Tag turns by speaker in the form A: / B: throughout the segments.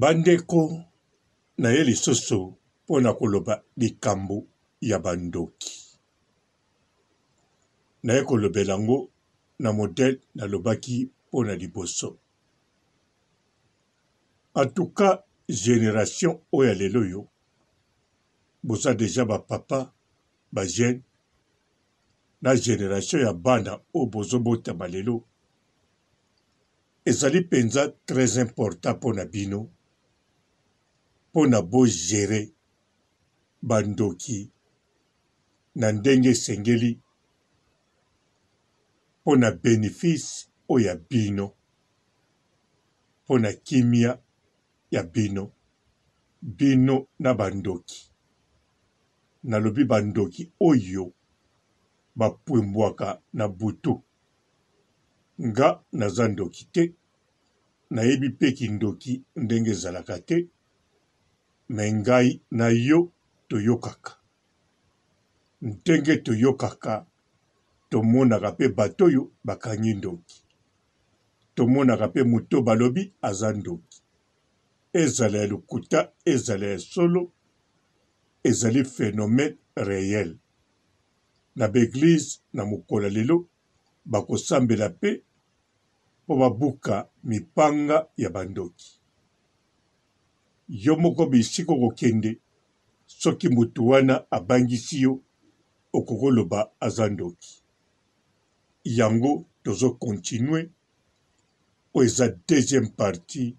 A: Bandeko na ye lisusu pona koloba likambo ya bandoki. Na ye kolobela ngo na modèle na lobaki pona liboso. En tout cas, génération oya lelo yo, boza déjà ba papa, ba jeune, na génération ya bana o bozo bota balelo. Ezali penza très important pona bino, pona bo gérer bandoki na ndenge sengeli pona bénéfice oya bino, pona kimia ya bino, bino na bandoki. Nalobi bandoki oyo bapwembwaka na butu. Nga naza ndoki te, nayebi pe kindoki ndenge ezalaka te, me ngai na yo toyokaka. Ndenge toyokaka, tomonaka pe bato oyo bakangi ndoki. Tomonaka pe muto balobi aza ndoki. Ezala ya lokuta, ezala ya solo, ezali phénomène réel. Na beglise na mokolo lelo bakosambela pe po babuka mipanga ya bandoki. Yo moko bisiko kokende, soki mutu wana abangisi yo okokoloba aza ndoki. Yango tozo continue o eza deuxième partie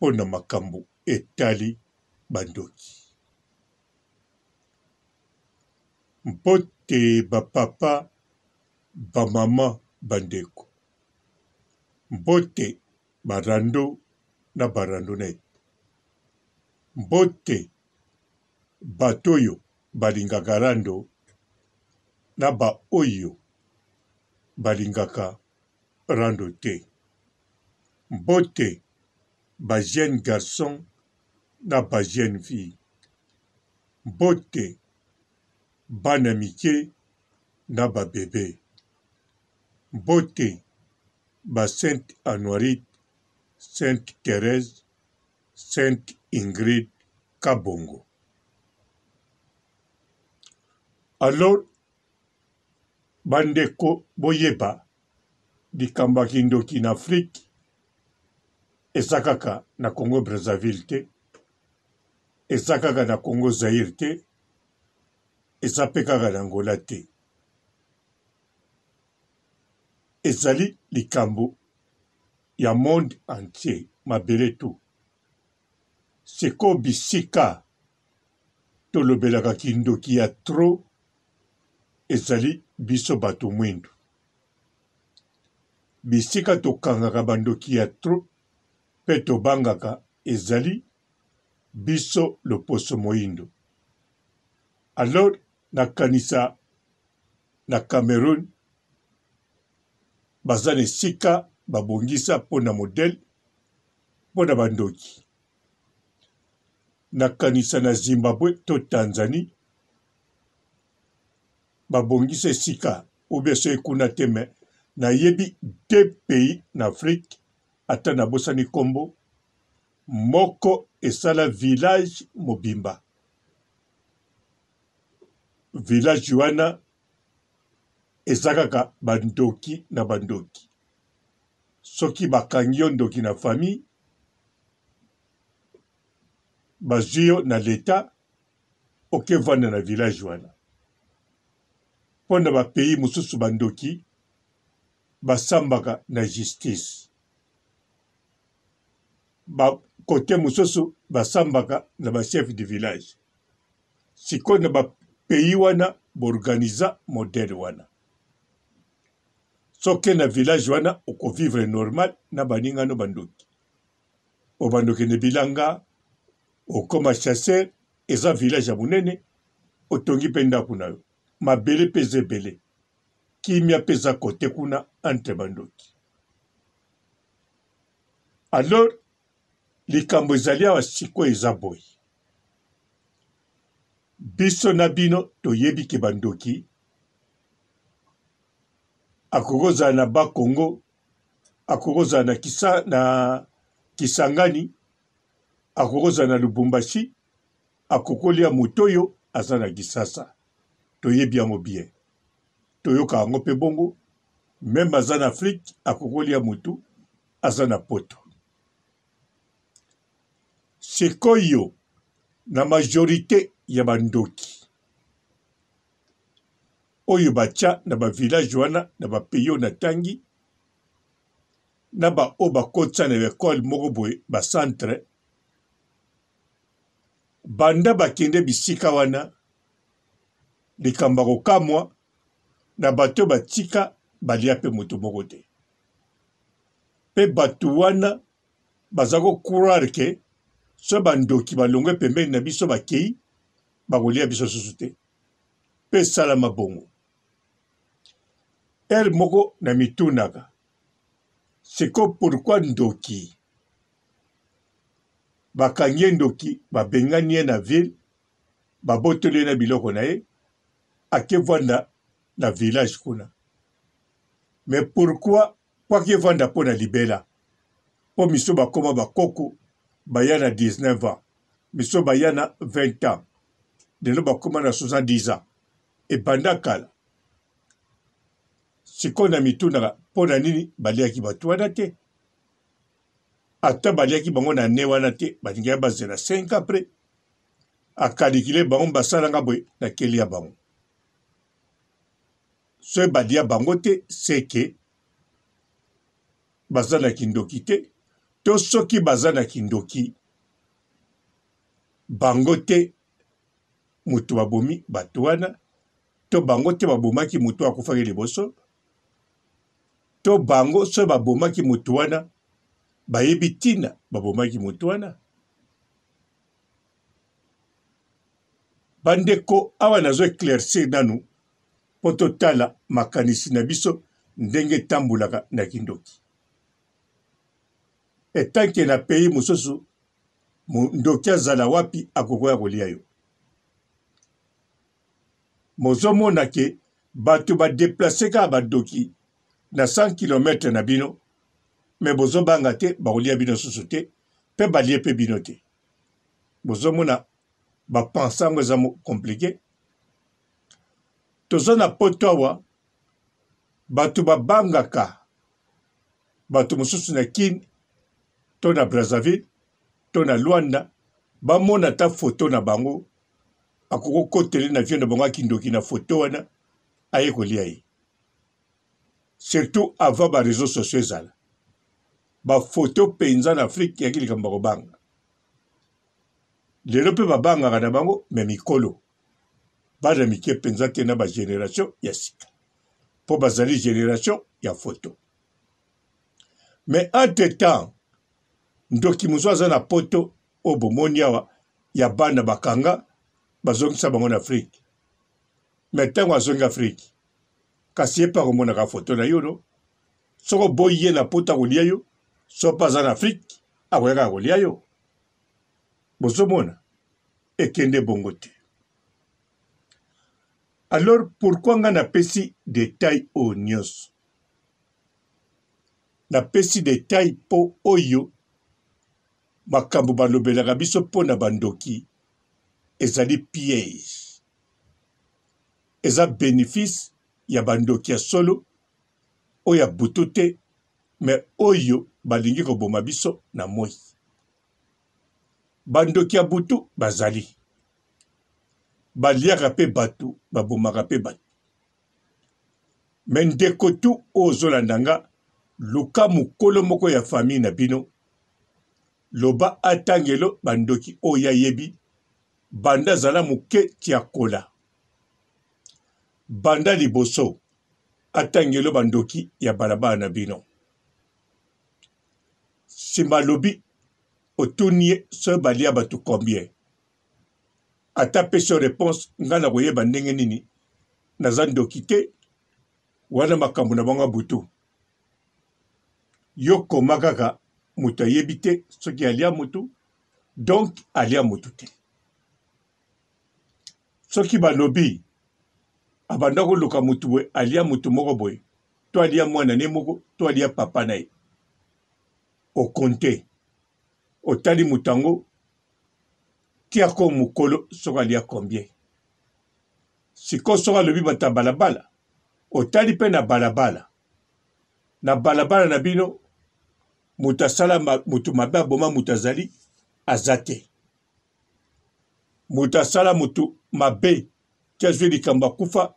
A: pona makambo etali bandoki. Mbote bapapa, bamama, bandeko. Mbote barando na barandonete. Mbote batoyo balingaka rando na ba oyo balingaka rando te. Mbote ba jeune garçon na ba jeune fille. Mbote bana mike na ba bébé. Mbote ba Sainte Anoirite, Sainte Thérèse, Sainte Ingrid Kabongo. Alors, bandeko boyeba likambo ya kindoki na Afrique eza kaka na Congo Brazzaville te, eza kaka na Congo Zaire te, eza pe kaka na Angola te. Ezali likambo ya monde entier, mabele tu. Seko bisika tolobelaka kindoki ya trop, ezali biso bato mwindu. Bisika tokangaka bandoki ya trop, pe tobangaka ezali biso loposo moindo. Alors, nakanisa na Cameroun, bazane sika babongisa pona modèle, pona bandoki. Nakanisa na Zimbabwe to Tanzanie, babongisa sika, oubieso ekuna teme, na yebi 2 pays na Afrique, ata na bosani kombo, moko esala village mobimba. Village wana ezakaka bandoki na bandoki. Soki bakangi yo ndoki na famille, bazio na leta, okevanda na village wana. Pona ba pays mususu bandoki, basambaka na justice. Ba kote mususu basambaka na ba chef du village. Siko na ba pays wana borganiza modèle wana. Soke na village wana oko vivre normal na baninga no bandoki. O bandoki ne bilanga, okoma chasseur, eza village ya munene, otongi penda kuna yo. Mabele peze bele. Kimia peza kote kuna entre bandoki. Alors, likambo ezali awa siko eza boy. Biso na bino toyebi ke bandoki akokoza na Bakongo, akokoza na Kisangani, akokoza na Lubumbashi akokolia mutoyo azana Gisasa toyebi yango bien toyoka yango pe bongo même azana Afrique akokolia mutu azana poto sikoyo na majorité ya bandoki oyo bacha na ba village wana na ba peyo na tangi na ba o bakotsa na école moko boye ba centre banda bakende bisika wana likamba kokamwa na bato batika balia pe moto moko te pe bato wana bazako croire ke so bandoki balongwe pembeni na biso bakei bakolia biso susu te pe sala mabongo er moko na mitunaka siko pourquoi ndoki bakangi ndoki babengani ye na ville babotoli na biloko na ye akevanda na village kuna mais pourquoi akevanda po na libela po miso bakoma bakoko baya na 19 ans miso baya na 20 ans lelo bakoma na 70 ans ebanda kala siko na mitunaka po na nini baliaki bato wana te ata baliaki bango na ne wana te balingaki bazela 5 après akalikile bango basalanga boye na keli ya bango so balia bango te seke baza na kindoki te to soki baza na kindoki bango te mutu babomi bato wana to bango te babomaki mutu akufaki liboso to bango so babomaki mutu wana bayebi tina babomaki mutu wana bandeko awa nazo éclaircir nanu po totala makanisi na biso ndenge tambulaka na kindoki etanke na pays mosusu ndoki azala wapi akokoya kolia yo mozomona ke bato badeplace kaka badoki na 100 km na bino me bozobanga te bakolia bino susu te pe balie pe bino te bozomona bapensango eza komplike toza na poto awa bato babangaka bato mosusu na Kini to na Brazzaville to na Luanda bamona ta foto na bango akokokotele na vie na bango akindoki na foto wana aye kolia ye surtout avant ba réseaux sociaux ezala bafoto mpenza na Afrique yaki likambo kobanga lelo mpe babangaka na bango me mikolo bana mike mpenza te na bagénération ya sika mpo bazali génération ya foto mais entre temps ndoki mosu aza na poto oyo bomoni awa ya bana bakanga bazongisa bango na Afrique mais ntango azongi Afrique kasi ye mpe akomonaka foto na yo no soko boyi ye na poto akolia yo so mpe aza na Afrique akoyaka kolia yo bozomona ekende bongo te alors pourquoi nga napesi détail oyo nyonso napesi détail mpo oyo makambo balobelaka biso mpo na bandoki ezali piège eza bénéfice ya bandoki ya solo oyo ya butu te me oyo balingi koboma biso na moi bandoki ya butu bazali baliaka pe bato babomaka pe bato me ndeko tu oyo ozolanda nga luka mokolo moko ya famille na bino loba atangelo bandoki oyo ayebi banda zala moke tia kola banda liboso atangelo bandoki ya balabala na bino nsima lobi otuni ye so balia bato combien ata pesi réponse nga na koyeba ndenge nini naza ndoki te wana makambo na bango butu yo koma kaka moto ayebi te soki alia motu donc alia motu te soki balobi abanda koluka motu boye alia motu moko boye to alia mwana ne moko to alia papa na ye okonte otali motu yango tia ko mukolo soka lia combien siko soka lobi bata balabala otali pe na balabala na bino mutasala mutu mabe aboma mutazali azate mutasala mutu mabe tia zwe likamba kufa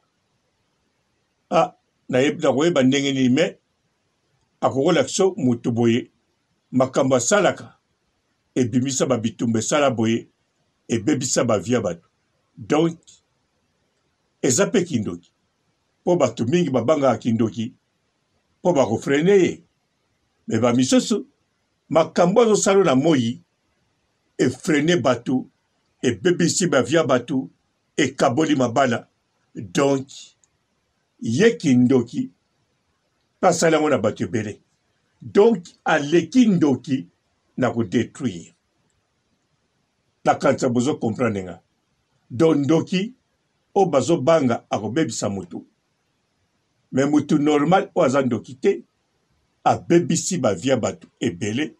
A: na koyeba ndenge nini me akokola kiso mutu boye makambo asalaka ebimisa babitumba esala boye ebebisa bavia bato donc eza pe kindoki po bato mingi babangaka kindoki po bakofrene ye me bamisusu makambo azosala na moi efrene bato ebebisi bavia bato ekaboli mabala donc ye kindoki pasala yango na bato ebele donc aleki ndoki na kodétruire nakanisa bozo comprendre nga donc ndoki o bazobanga akobebisa mutu me mutu normal o aza ndoki te abebisi bavia bato ebele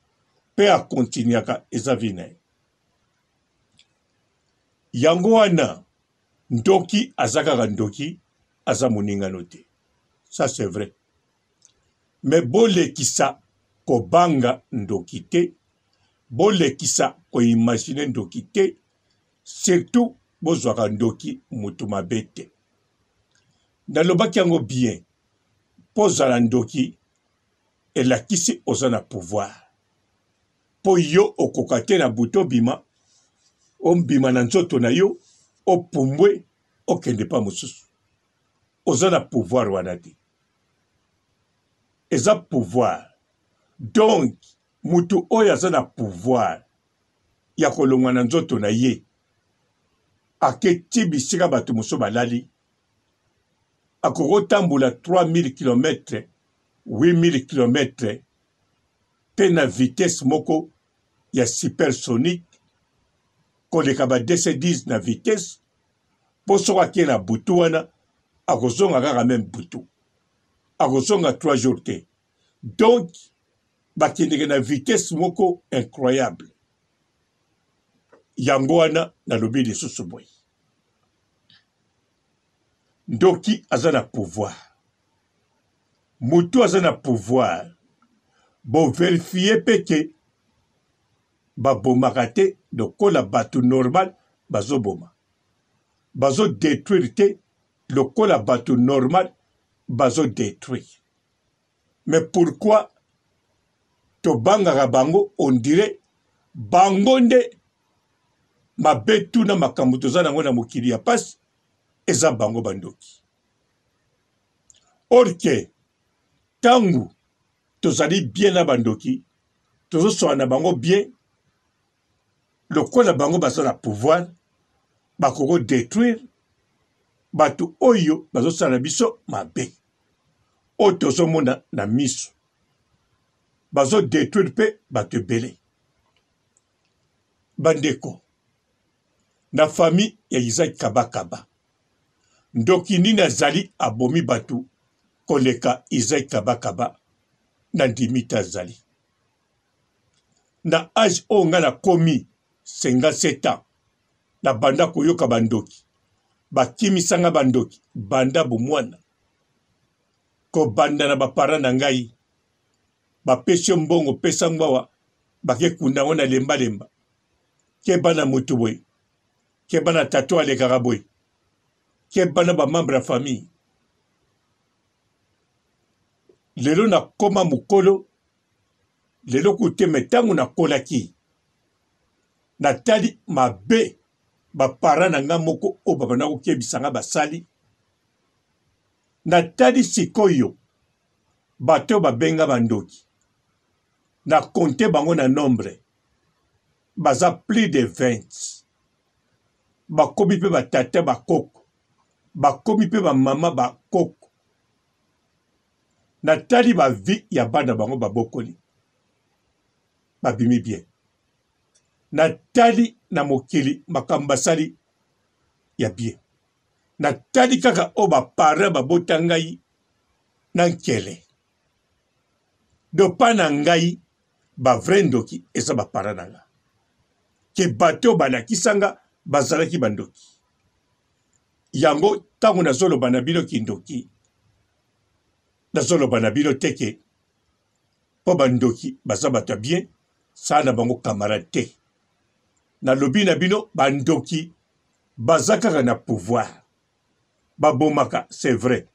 A: pe akontinuaka eza vi na ye yango wana ndoki aza kaka ndoki aza moningano te ça c'est vrai me bolekisa kobanga ndoki te bolekisa koimagine ndoki te surtout bozwaka ndoki mutu mabe te nalobaki yango bien mpo ozala ndoki elakisi oza na pouvoir mpo yo okoka te na butu obima na nzoto na yo opumbwe okende pa mosusu oza na pouvoir wana te eza pouvoir donc mutu oyo aza na pouvoir ya kolongwa na nzoto na ye aketi bisika bato mosusu balali akokotambola 3000 km 8000 km pe na vitesse moko ya supersonique koleka ba DC-10 na vitesse po soki akie na butu wana akozonga kaka meme butu akozonga 3 jours te donc bakendeke na vitesse moko incroyable yango wana nalobi lisusu boye ndoki aza na pouvoir mutu aza na pouvoir boverifie peke babomaka te lokola bato normal bazoboma bazodétruire te lokola bato normal bazodétruire mais pourquoi tobangaka bango on dirait bango nde mabe tuna makambo toza nango na mokili ya pasi eza bango bandoki orke tangu tozali bien na bandoki tozosola na bango bien lokola bango baza na pouvoir bakoko détruire bato oyo bazosala biso mabe oyo tozomona na miso bazodétruire mpe bato ebele bandeko na famille ya Isaac Kabakaba ndoki nini azali abomi bato koleka Isaac Kabakaba na ndimita azali na age oyo nga na komi 57 ans na banda koyoka bandoki bakimisanga bandoki banda bomwana kobanda na bapara na ngai bapesi mbongo pesa ngwawa bakekunda ngo na lemba keba na mutu boye keba na tato alekaka boye keba na bamembre ya famille lelo na koma mukolo lelo kuteme tangu na kolaki natali mabe bapara na nga moko o babana kokebisanga basali natali sikoyo bato babenga bandoki na konte bango na nombre baza plus de 20 bakomi pe batata bakoko bakomi pe bamama bakoko natali bavi ya bana bango babokoli babimi bien natali na mokili makambo basali ya bien natali kaka o bapara babota ngai na nkele dopa na ngai bavrai ndoki eza bapara na nga ke bato balakisanga bazalaki bandoki. Yango tango nazoloba na bino kindoki, nazoloba na bino teke po bandoki baza bato bien, saa na bango camarade te. Nalobi na bino bandoki baza kaka na pouvoir. Babomaka, c'est vrai.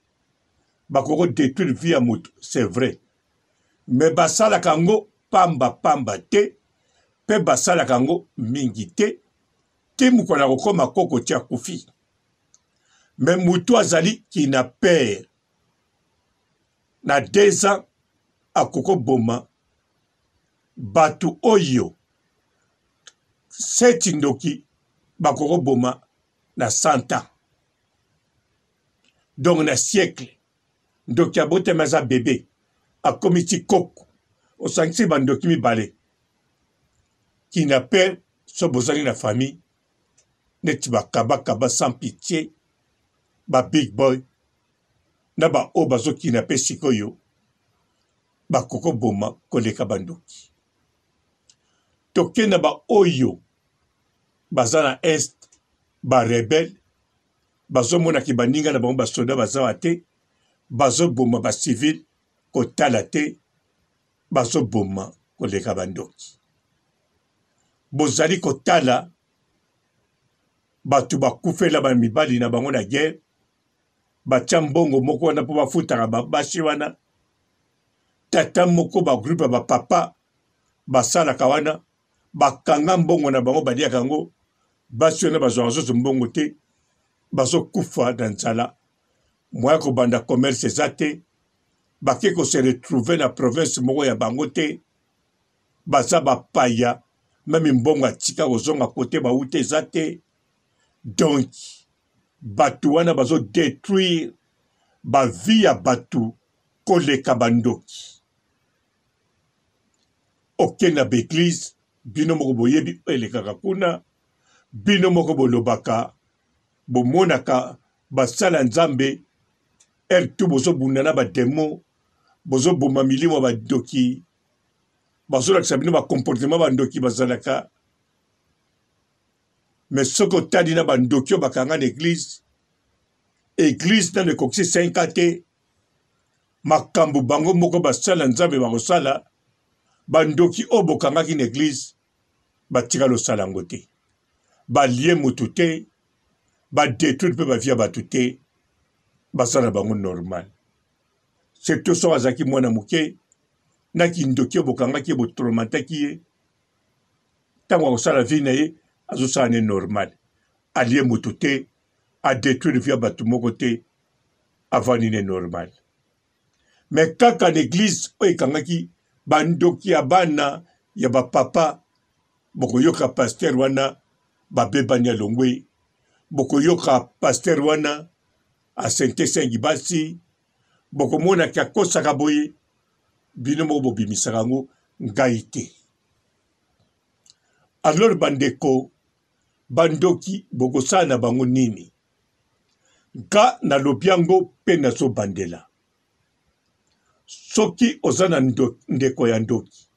A: Bakoko détruire vie à mutu, c'est vrai. Mais basala kango pamba te, pe basala kango mingi te, te mukona kokoma koko tia kufi. Mais mutu azali qui na père. Na 2 ans, akoko boma, batu oyo, 7 ndoki, bakoko boma, na 100 ans. Donc na siècle, ndoki abote maza bébé, a komiti koko, au sangsi bandoki mi balé, qui na père, so bozali na famille, neti ba kaba sans pitié, ba big boy, na ba o bazo ki na pe sikoyo, ba koko boma koleka bandoki. Toke na ba oyo, baza na est, ba rebelle, bazo mona ki baninga na bango ba soda baza te, bazo boma ba civil, kotala te, bazo boma koleka bandoki. Bozali kotala, batu bakufela ba mibali na bango na guerre, batia mbongo moko wana po bafutaka babashi wana, tata moko ba groupe ba papa, basalaka wana, bakanga mbongo na bango baliaka yango, basi wana bazwaka zozo mbongo te, bazo kufa na nzala, moya kobanda commerce eza te, bake ko se retrouver na province moko ya bango te, baza bapaya, même mbongo atika kozonga kote bauti eza te. Donc, batu wana bazo détruire ba vie ya batu koleka bandoki. Oke na beglise, bino moko boyebi elekaka kuna, bino moko bolobaka, bomonaka basala nzambe, tu bozo bundana ba demo, bozo boma milimo ba doki, bazo lakisa bino ba comportement ba ndoki bazalaka. Mais soko tadi na ba ndoki o bakanga l'église, église na ne koksi 5 te, makambu bango moko basala nzambe bakosala, bandoki o bokangaki na église, batika losala ngo te. Balie mutu te, badétruire pe bavia batu te, basala bango normal. C'est tout so azaki mwana muke, na kindoki o bokangaki bo traumataki ye, tango akosala vie na ye, azosala ne normal. Alie mutu te, a détruire via batu moko te, avant ne normal. Mais kaka l'église o ekangaki bandoki ya bana ya ba papa, boko yoka pasteur wana babebani ya longwe, boko yoka pasteur wana a sente sengi basi, boko mona ki akosaka boye, bino moko bobimisaka ngo ngai te. Alors bandeko, bandoki boko sana bango nini? Nga na lobiango pe na so bandela. Soki ozana ndeko ya ndoki,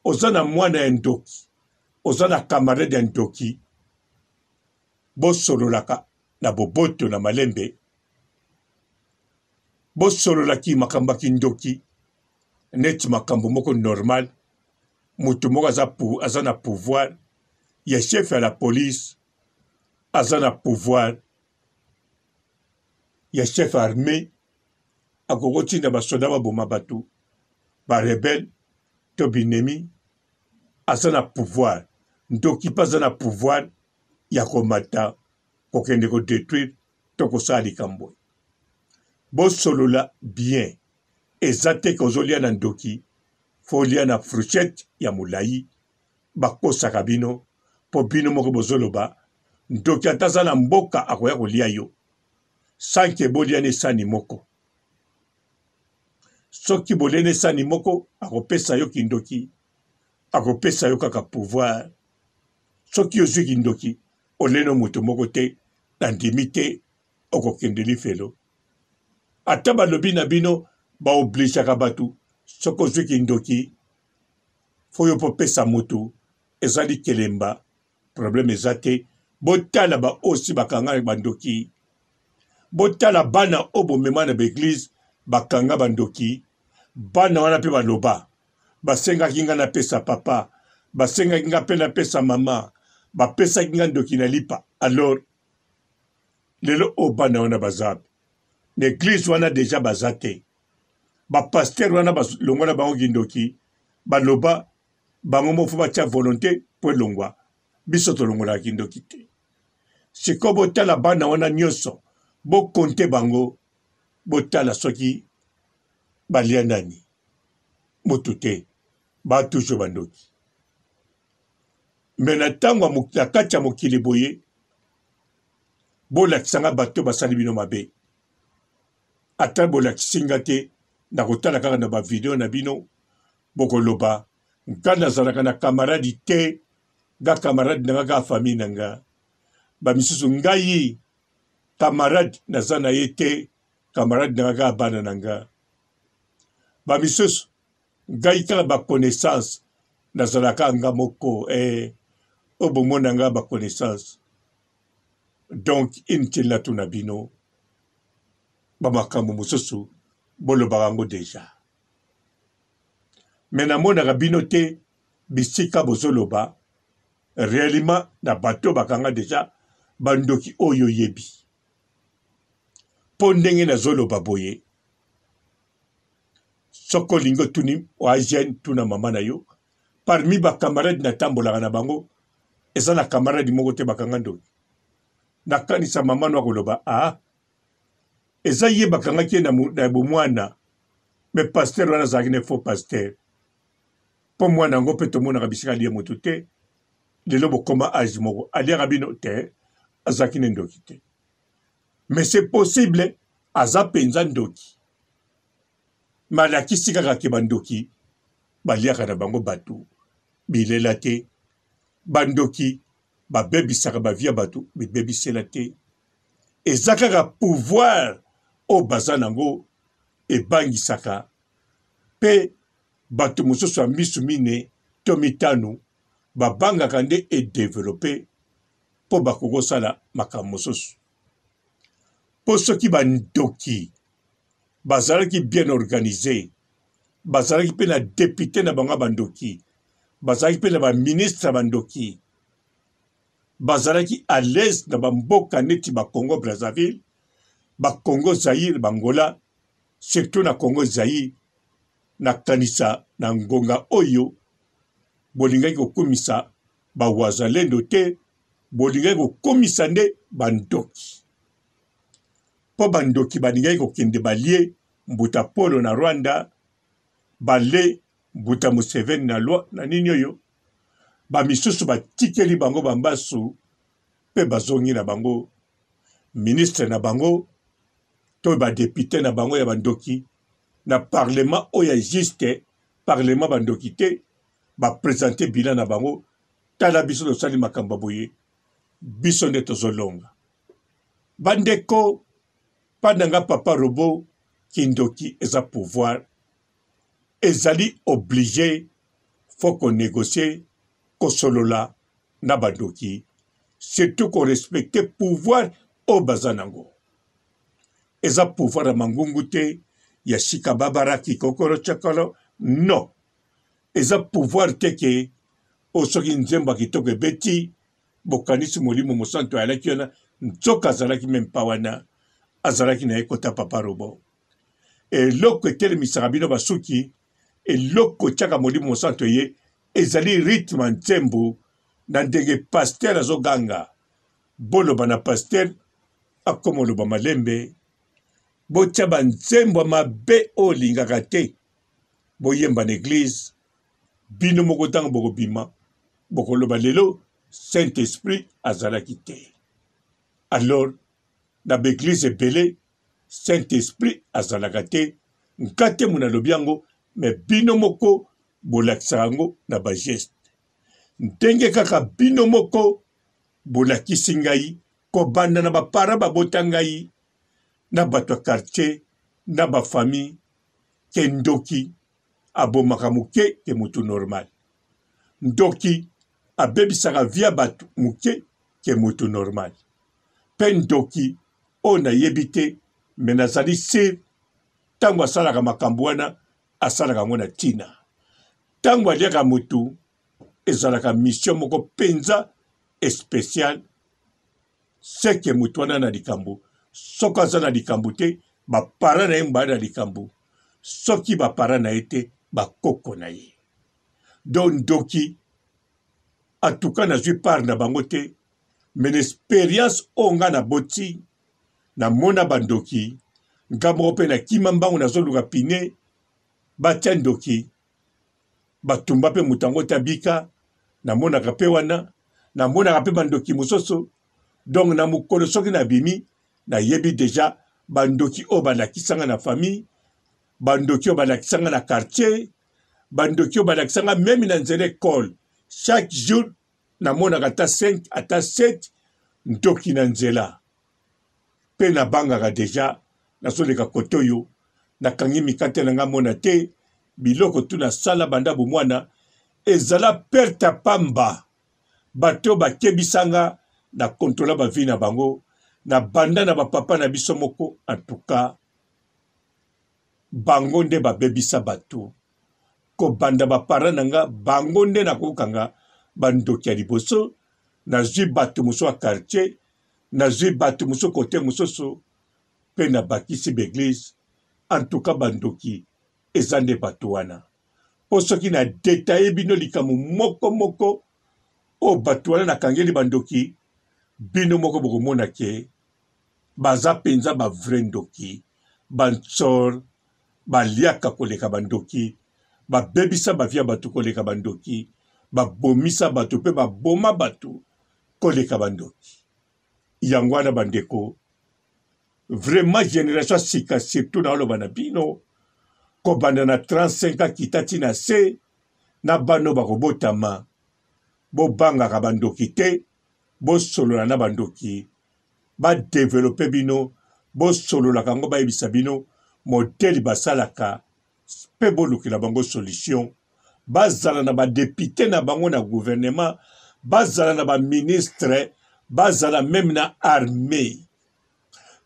A: ozana mwana ya ndoki, ozana camarade ya ndoki, bosololaka na boboto na malembe, bosololaki makambo ki ndoki, neti makambo moko normal, mutu moko aza na pouvoir, ya chef ya la police, aza na pouvoir, ya chef armé, akokoti na basoda baboma batu, ba rebelle, to binemi, aza na pouvoir, ndoki pa aza na pouvoir, ya komata, kokende ko détruire, to kosala likambo. Bosolola bien, ezate kozolia na ndoki, folia na fruchette ya mulai, bakosaka bino, po bino moko bozoloba, ndoki ataza na mboka akoya kolia yo, sanke bolia ne sani moko. Soki bolene sani moko, akopesa yo kindoki, akopesa yo kaka pouvoir. Soki ozwi kindoki, oleno mutu moko te, nandimi te, okokende lifelo. Ata balobi na bino, ba obligaka batu, soki ozwi kindoki, foyo po pesa mutu, ezali kelemba, problème ezate botala ba aussi bakanga bandoki botala bana obo mema na l'église bakanga bandoki bana wana pe baloba basenga kinga na pesa papa basenga kinga pe na pesa mama bapesa kinga ndoki na lipa alors lelo o bana wana bazab l'église wana déjà bazate ba pasteur wana balongwa bango kindoki baloba bango mofu batia volonté po longwa biso tolongola kindoki te siko botala bana wana nyonso bokonte bango botala soki balia nani motu te batujo bandoki me na ntango na kati ya mokili boye bolakisanga bato basali bino mabe ata bolakisinga te na kotala kaka na bavideo na bino bokoloba nga nazalaka na kamaradi te ga kamaradi nanga ga famille nanga bamisusu ngai kamaradi naza na ye te kamaradi nanga ga bana nanga bamisusu ngai kaka baconnaissance nazalaka nga moko obomona nga baconnaissance donc intina tuna bino bamakambo mosusu bolobaka yango deja me namonaka bino te bisika bozoloba réellement na bato bakanga deja bandoki oyo yebi mpo ndenge nazoloba boye soko olingi otuni oagene tuna mama na yo parmi bakamaradi natambolaka na bango eza na kamaradi moko te bakanga ndoki nakanisa mama no akoloba eza ye bakangaki ye na bomwana me paster wana azalaki na faux paster mpo mwana yango mpe tomonaka bisika alie motu te lelo bokoma age moko aliaka bino te azalaki na ndoki te mais c'est possible aza mpenza ndoki malakisi kaka ke bandoki baliaka na bango bato bilela te bandoki babebisaka bavia bato bibebisela te eza kaka pouvoir oyo baza nango ebangisaka mpe bato mosusu ya misu mine to mitano babangaka nde edevelope mpo bakokosala makambo mosusu mpo soki bandoki bazalaki bien organisé bazalaki mpe na député na bango bandoki bazalaki mpe na baministre bandoki bazalaki à l'aise na bamboka neti bacongo brazzaville bacongo zaïre bangola surtout na congo zaïre nakanisa na ngonga oyo bolingaki kokumisa bawazalendo te bolingaki kokumisa nde bandoki mpo bandoki balingaki kokende balie mbuta polo na rwanda bale mbuta museveni na nini oyo bamisusu batikeli bango bambasu mpe bazongi na bango ministre na bango to badepute na bango ya bandoki na parlement oyo existe parlement bandoki te bapresente bilan na bango tala biso tosali makambo boye biso nde tozolonga bandeko pandanga papa robo kindoki eza pouvoir ezali obligé faut qu'on négocie kosolola na bandoki surtout qu'on respecte pouvoir o bazanango eza pouvoir ya mangungu te ya shika babara kikokoro chakolo non eza pouvoir te ke osoki nzembo kitoko ebeti bokanisi molimo mosantu ayalaki wana nzoka azalaki mempa wana azalaki na ye kota papa robo eloko etelemisaka bino basuki eloko tiaka molimo mosantu ye ezali rythme nzembo na ndenge paster azoganga boloba na paster akoma oloba malembe botia banzembo mabe oyo olingaka te boyemba na eglize bino moko ntango bokobima bokoloba lelo saint esprit azalaki te alors na baeglize ebele saint esprit azalaka te nka te muna alobi yango me bino moko bolakisaka yango na bageste ndenge kaka bino moko bolakisi ngai kobanda na bapara babota ngai na bato ya quartier na bafamille ke ndoki abomaka moke ke motu normal ndoki abebisaka via batu muke ke moto normal. Pendoki ona yebite menazali sir tango asalaka makambo wana asalaka ngo na tina. Tango aliaka motu ezalaka mission moko penza especial seke motu wana na likambo. Soki aza na likambo te bapara na ye mbaya na likambo. Soki bapara na ye te bakoko na ye. Don Ndoki atuka nazwi part na bango te, men experience onga na boti na mona bandoki ngambo pe na kima mbango nazoluka pine batia Ndoki batumba pe mutango tabika na mona kape wana na mona kape bandoki musoso. Donc na mukolo soki na bimi na yebi deja bandoki o balakisanga na famille, bandoki o balakisanga na quartier, bandoki o balakisanga même na nzela école. Chaque jour na mona kata 5 ata 7 Ndoki na nzela. Pe na bangaka deja na soleka kotoyo na kangi mikate na nga mona te biloko tu na sala banda bomwana ezala perte pamba. Bato bakebisanga na kontrola ba vie na bango na banda na bapapa na biso moko. En tout cas bango nde babebisa bato ko banda bapara nanga bango nde na kokanga bandoki ya liboso na zwi bato muso a quartier na zwi bato muso kote musoso pe na bakisi beglise. En tout cas bandoki ezande bato wana po soki na detaye bino likamu moko moko o bato wana na kangeli bandoki bino moko bokomona ke baza penza ba vrai ndoki bansor baliaka koleka bandoki babebisa bavia bato koleka bandoki babomisa bato pe baboma bato koleka bandoki. Yango wana bandeko vraiment génération sika surtout na oloba na bino ko banda na 35 ans kitati na se na bano bakobotama bobangaka bandoki te bosolola na bandoki badevelope bino bosololaka yango bayebisa bino modeli basalaka pe bolukila bango solution. Bazala na badepute na bango na gouvernement, bazala na baministre, bazala même na armée,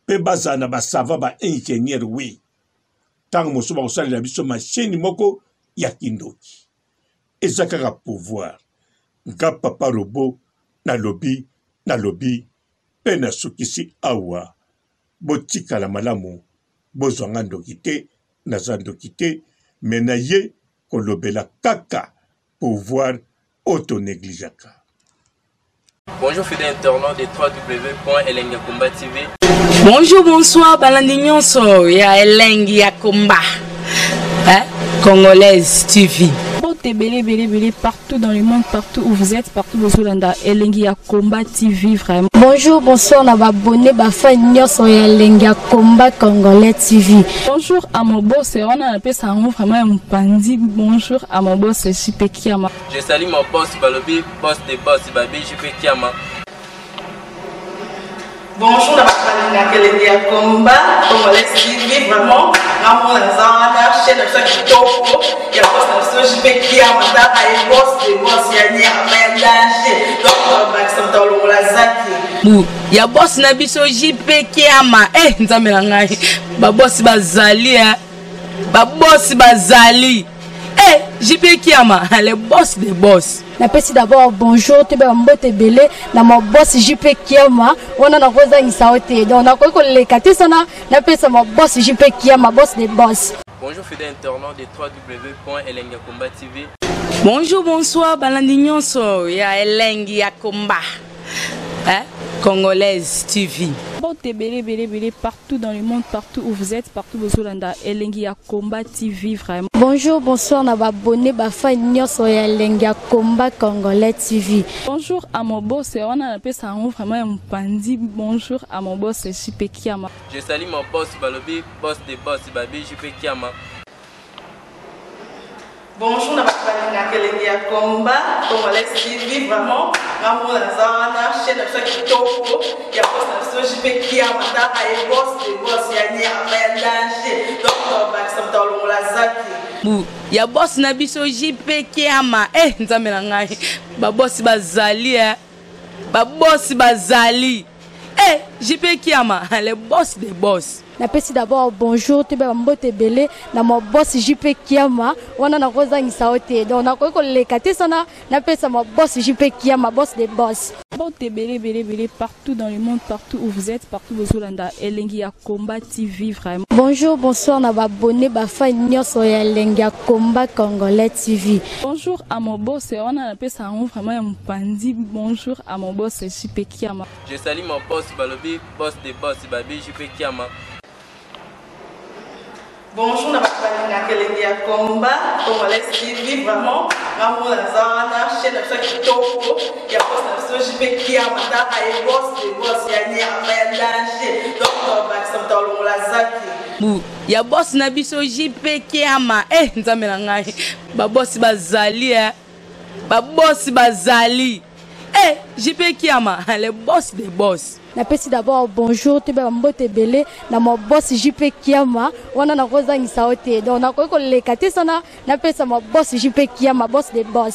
A: pe bazala na basava ba ingénieur. Oui, tango mosuba kosalela biso machine moko ya kindoki ezakaka pouvoir. Nga papa robo na lobi pe na sukisi awa botikala malamu bozwanga ndoki te naza ndoki te me na ye kolobela kaka pouvoir auto-négligeaka.
B: Bonjour fidèles internautes de www.elengiakomba TV.
C: Bonjour, bonsoir, balandi nyonso ya Elengi ya Komba, Congolaise TV.
D: Belé partout dans le monde, partout où vous êtes, partout où vous êtes, Elengi ya Komba TV vraiment.
E: Bonjour, bonsoir, na abonné bafa nyonso ya Elengi ya Komba Congolais TV.
D: Bonjour à mon boss, on a appelé ça vraiment un pandi. Bonjour à mon boss, JP Kiama.
B: Je salue mon boss Balobi, boss des boss Babi, JP Kiama.
F: Bonjour à la Elengi ya Komba Congolais TV vraiment. Ramon Lazana, chef de chaque topo, il y a boss de JP Kiama, et boss des boss, il y a un danger. Donc on va accepter le Lazaki.
C: Ya boss na biso JP Kiama. Nzambe na ngai. Ba boss bazali ba boss bazali. JP Kiama, le boss des boss.
E: Napesi d'abord bonjour, te ba mbote belé na mo boss JP Kiama. On a na koza ngisaote. Donc na ko lekate sana napesa mo boss JP Kiama, boss des boss.
B: Bonjour fidèles internautes de www.elengiakomba TV.
C: Bonjour, bonsoir, balandi nyonso ya Elengi ya Komba, Congolaise TV.
D: Belé partout dans le monde, partout où vous êtes, partout où vous êtes, Elengi ya Komba TV vraiment.
E: Bonjour, bonsoir, na abonné bafa nyonso ya Elengi ya Komba Congolais TV.
D: Bonjour à mon boss, on a appelé ça vraiment un pandi. Bonjour à mon boss, JP Kiama.
B: Je salue mon boss Balobi, boss des boss Babi, JP Kiama.
F: Bonjour, na balinga kelenge ya combat, Congolais TV, vraiment, maman la zana, chaîne de chaque kitoko, il y a pas de JP qui a mata et boss, les boss, il y a ni un danger, donc on va se mettre dans la zaki.
C: Ya boss na biso JP Kiama, nzambe na ngai, ba boss bazali, ba boss bazali. JP Kiama, le boss des boss.
E: Napesi d'abord bonjour te ba mbote belé na mo boss JP Kiama wana na kozangisa ote donc na ko leka te sana napesa mo boss JP Kiama boss des boss.
D: Mbote belé partout dans le monde, partout où vous êtes, partout où vous êtes, Elengi ya Combat TV vraiment.
E: Bonjour, bonsoir na ba abonné ba fan nyonso ya Elengi ya Combat Congolais TV.
D: Bonjour à mon boss, on a appelé ça vraiment un pandi. Bonjour à mon boss JP Kiama.
B: Je salue mon boss Balobi, boss des boss, Babi JP Kiama.
F: Bonjour, na balinga kelenge ya combat, Congolais TV, vraiment, maman la zana, chaîne de chaque kitoko, il y a pas de JP Kiama, et boss, les boss, il y a ni un danger, donc on va se mettre dans la zaki.
C: Ya boss na biso JP Kiama, nzambe na ngai, ba boss bazali, ba boss bazali. JP Kiama, le boss des boss.
E: Napesi d'abord bonjour te ba mbote belé na mo boss JP Kiama wana na kozangisa ote donc na ko leka te sana napesa mo boss JP Kiama boss des boss.